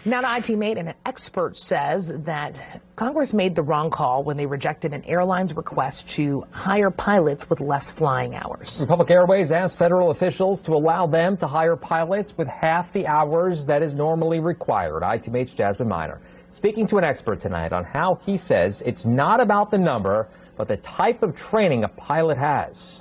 Now to IT Mate, and an expert says that Congress made the wrong call when they rejected an airline's request to hire pilots with less flying hours. Republic Airways asked federal officials to allow them to hire pilots with half the hours that is normally required. IT Mate's Jasmine Miner speaking to an expert tonight on how he says it's not about the number, but the type of training a pilot has.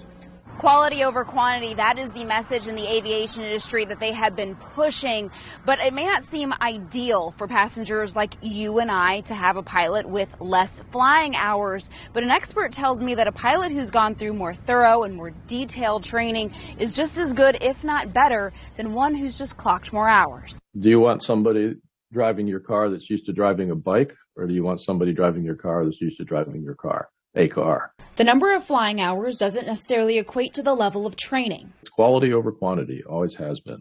Quality over quantity, that is the message in the aviation industry that they have been pushing, but it may not seem ideal for passengers like you and I to have a pilot with less flying hours. But an expert tells me that a pilot who's gone through more thorough and more detailed training is just as good, if not better, than one who's just clocked more hours. Do you want somebody driving your car that's used to driving a bike, or do you want somebody driving your car that's used to driving your car? A car. The number of flying hours doesn't necessarily equate to the level of training. It's quality over quantity, always has been.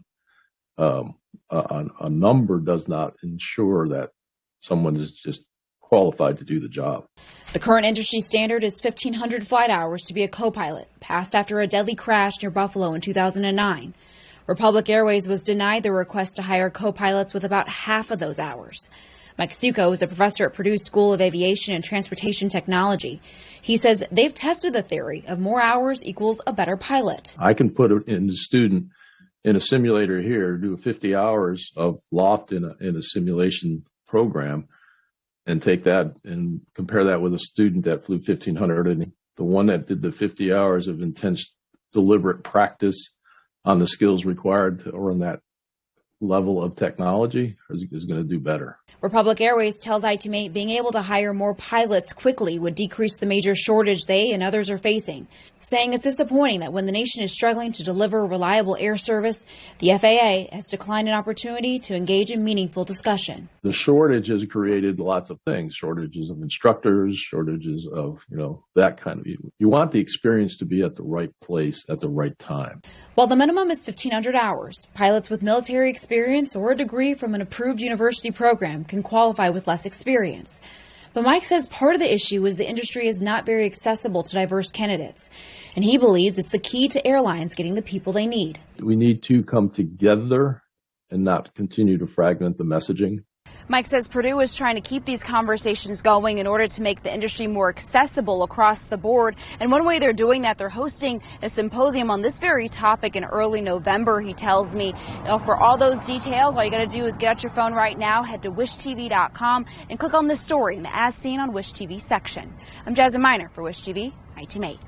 A number does not ensure that someone is just qualified to do the job. The current industry standard is 1,500 flight hours to be a co-pilot, passed after a deadly crash near Buffalo in 2009. Republic Airways was denied the request to hire co-pilots with about half of those hours. Mike Succo is a professor at Purdue School of Aviation and Transportation Technology. He says they've tested the theory of more hours equals a better pilot. I can put a student in a simulator here, do 50 hours of loft in a simulation program, and take that and compare that with a student that flew 1,500. And the one that did the 50 hours of intense, deliberate practice on the skills required to earn that level of technology is going to do better. Republic Airways tells IT Mate being able to hire more pilots quickly would decrease the major shortage they and others are facing, saying it's disappointing that when the nation is struggling to deliver reliable air service, the FAA has declined an opportunity to engage in meaningful discussion. The shortage has created lots of things, shortages of instructors, shortages of, that kind of, you want the experience to be at the right place at the right time. While the minimum is 1,500 hours, pilots with military experience or a degree from an approved university program can qualify with less experience. But Mike says part of the issue is the industry is not very accessible to diverse candidates, and he believes it's the key to airlines getting the people they need. We need to come together and not continue to fragment the messaging. Mike says Purdue is trying to keep these conversations going in order to make the industry more accessible across the board. And one way they're doing that, they're hosting a symposium on this very topic in early November, he tells me. For all those details, all you got to do is get out your phone right now, head to wishtv.com and click on this story in the As Seen on Wish TV section. I'm Jasmine Miner for Wish TV, IT Mate.